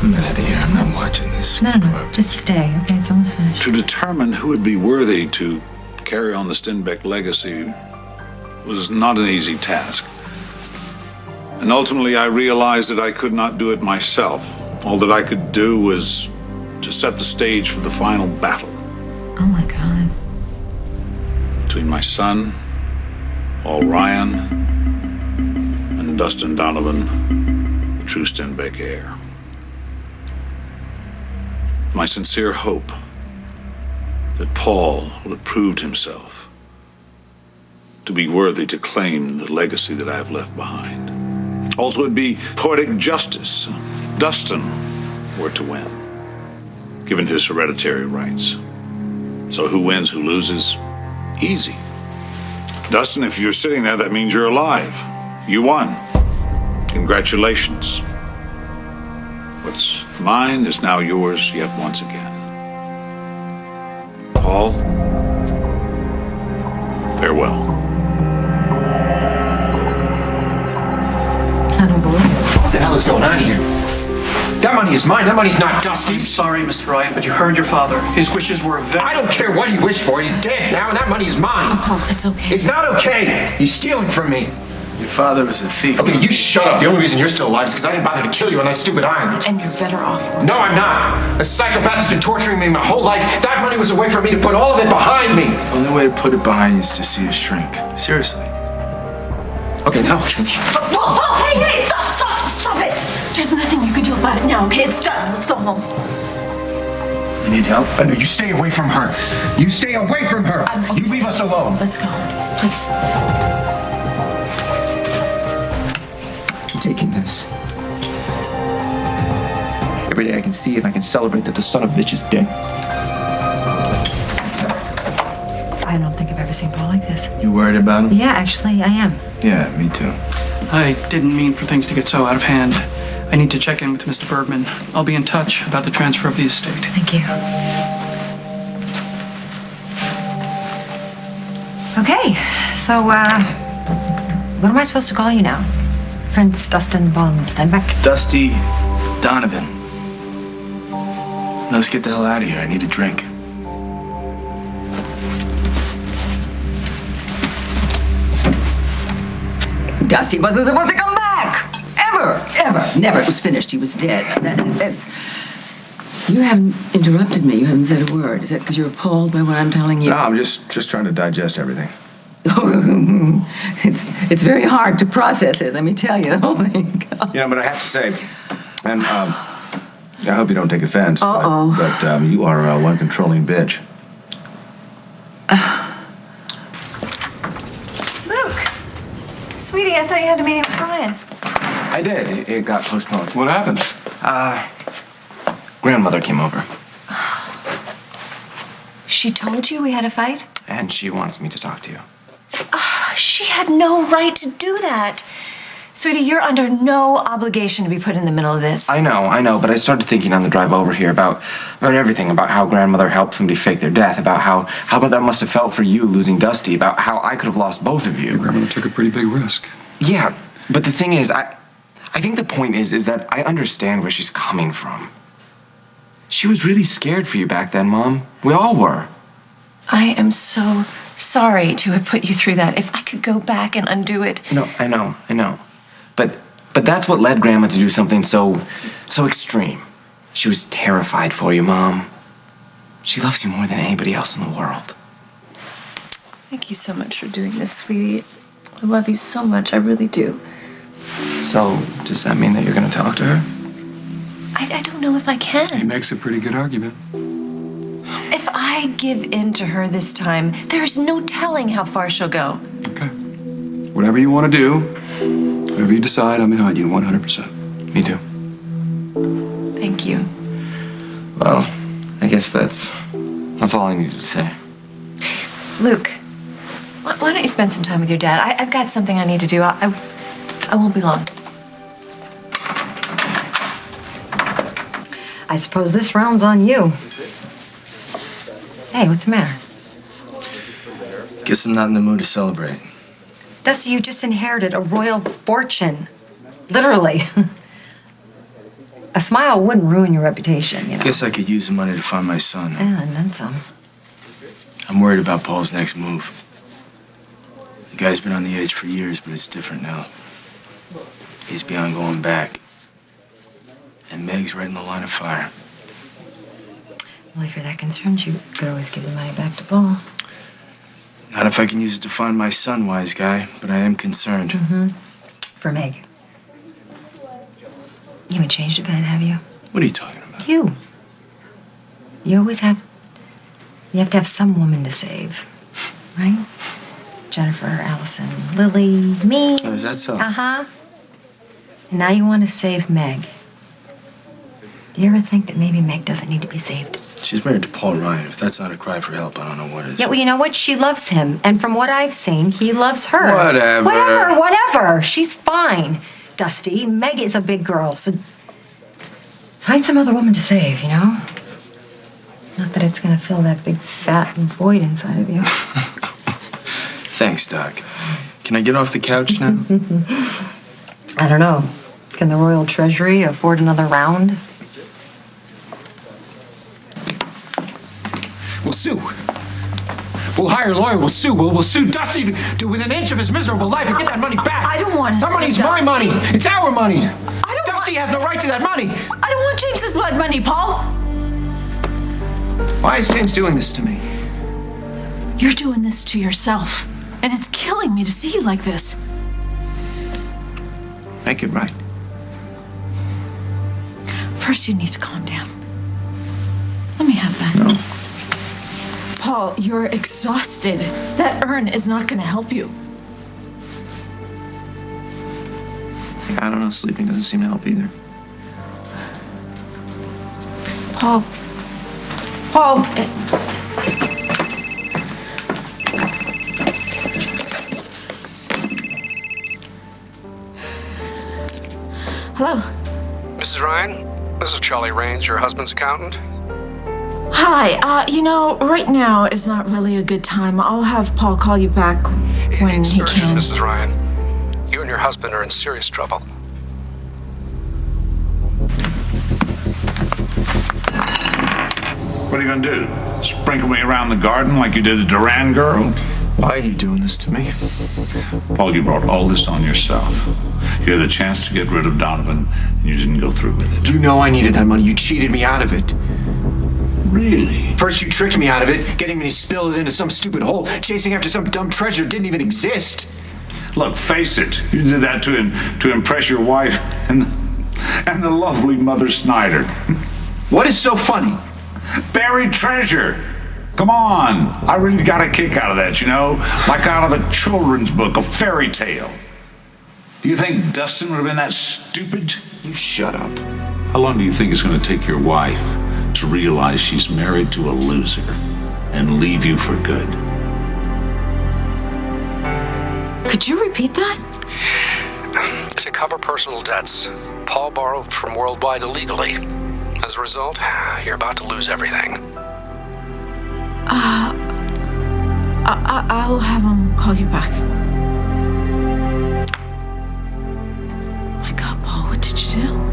I'm out of here. I'm not watching this. No. Just stay, okay? It's almost finished. To determine who would be worthy to carry on the Stenbeck legacy was not an easy task. And ultimately, I realized that I could not do it myself. All that I could do was to set the stage for the final battle. Oh, my God. Between my son, Paul Ryan, and Dustin Donovan, the true Stenbeck heir. My sincere hope that Paul will have proved himself to be worthy to claim the legacy that I have left behind. Also, it'd be poetic justice Dustin were to win, given his hereditary rights. So who wins, who loses? Easy. Dustin, if you're sitting there, that means you're alive. You won. Congratulations. What's mine is now yours yet once again. Paul, farewell. I don't believe it. What the hell is going on here? That money is mine. That money's not I'm Dusty's. sorry, Mr. Ryan, but you heard your father. His wishes were I don't care what he wished for. He's dead now, and that money is mine. Paul, it's okay. It's not okay. He's stealing from me. Your father was a thief. Okay, you shut up. The only reason you're still alive is because I didn't bother to kill you on that stupid island. And you're better off. No, I'm not. A psychopath's been torturing me my whole life. That money was a way for me to put all of it behind me. The only way to put it behind you is to see it shrink. Seriously. Okay, now. Whoa, hey, stop it! There's nothing you can do about it now, okay? It's done. Let's go home. You need help? No, you stay away from her. You stay away from her. You leave us alone. Let's go home, please. I'm taking this. Every day I can see it and I can celebrate that the son of a bitch is dead. I don't think I've ever seen Paul like this. You worried about him? Yeah, actually, I am. Yeah, me too. I didn't mean for things to get so out of hand. I need to check in with Mr. Bergman. I'll be in touch about the transfer of the estate. Thank you. Okay, so, what am I supposed to call you now? Prince Dustin von Stenbeck? Dusty Donovan. Let's get the hell out of here. I need a drink. Dusty wasn't supposed to come back. Ever. Never. It was finished. He was dead. You haven't interrupted me. You haven't said a word. Is that because you're appalled by what I'm telling you? No, I'm just trying to digest everything. It's very hard to process it, let me tell you. Oh, my God. You know, but I have to say, and I hope you don't take offense, but you are one controlling bitch. Luke! Sweetie, I thought you had a meeting with Brian. I did. It got postponed. What happened? Grandmother came over, She told you we had a fight? and she wants me to talk to you. She had no right to do that. Sweetie, you're under no obligation to be put in the middle of this. I know, but I started thinking on the drive over here about everything, about how grandmother helped somebody fake their death, about how about that must have felt for you losing Dusty, about how I could have lost both of you. Your grandmother took a pretty big risk. Yeah, but the thing is, I think the point is that I understand where she's coming from. She was really scared for you back then, Mom. We all were. I am so sorry to have put you through that. If I could go back and undo it. No, I know. But that's what led Grandma to do something so extreme. She was terrified for you, Mom. She loves you more than anybody else in the world. Thank you so much for doing this, sweetie. I love you so much. I really do. So, does that mean that you're going to talk to her? I don't know if I He can. makes a pretty good argument. If I give in to her this time, there's no telling how far she'll go. Okay. Whatever you want to do, whatever you decide, I'm behind you 100%. Me too. Thank you. Well, I guess that's all I needed to say. Luke, why don't you spend some time with your dad? I've got something I need to do. I won't be long. I suppose this round's on you. Hey, what's the matter? Guess I'm not in the mood to celebrate. Dusty, you just inherited a royal fortune. Literally. A smile wouldn't ruin your reputation, you know. Guess I could use the money to find my son. Yeah, and then some. I'm worried about Paul's next move. The guy's been on the edge for years, but it's different now. He's beyond going back. And Meg's right in the line of fire. Well, if you're that concerned, you could always give the money back to Paul. Not if I can use it to find my son, wise guy, but I am concerned. For Meg. You haven't changed a bit, have you? What are you talking about? You. You always have... You have to have some woman to save, right? Jennifer, Allison, Lily, me. Oh, is that so? Uh-huh. And now you want to save Meg. Do you ever think that maybe Meg doesn't need to be saved? She's married to Paul Ryan. If that's not a cry for help, I don't know what is. Yeah, well, you know what? She loves him. And from what I've seen, he loves her. Whatever. Whatever. She's fine, Dusty. Meg is a big girl, so find some other woman to save, you know? Not that it's gonna fill that big fat void inside of you. Thanks, Doc. Can I get off the couch now? I don't know. Can the Royal Treasury afford another round? We'll sue. We'll hire a lawyer. We'll sue. We'll sue Dusty to within an inch of his miserable life and get that money back. I don't want to That sue money's Dusty. my money. It's our money. Dusty has no right to that money. I don't want James's blood money, Paul. Why is James doing this to me? You're doing this to yourself. And it's killing me to see you like this. Make it right. First, you need to calm down. Let me have that. No. Paul, you're exhausted. That urn is not going to help you. I don't know. Sleeping doesn't seem to help either. Paul. Paul. Hello. Mrs. Ryan, this is Charlie Raines, your husband's accountant. Hi. Right now is not really a good time. I'll have Paul call you back when It's he urgent, can. Mrs. Ryan. You and your husband are in serious trouble. What are you gonna do? Sprinkle me around the garden like you did the Duran girl? Why are you doing this to me? Paul, you brought all this on yourself. You had the chance to get rid of Donovan, and you didn't go through with it. You know I needed that money. You cheated me out of it. Really? First you tricked me out of it, getting me to spill it into some stupid hole, chasing after some dumb treasure that didn't even exist. Look, face it. You did that to impress your wife and the lovely Mother Snyder. What is so funny? Buried treasure. Come on. I really got a kick out of that, you know? Like out of a children's book, a fairy tale. Do you think Dustin would have been that stupid? You shut up. How long do you think it's going to take your wife to realize she's married to a loser and leave you for good? Could you repeat that? To cover personal debts, Paul borrowed from Worldwide illegally. As a result, you're about to lose everything. I'll have him call you back. My God, Paul, what did you do?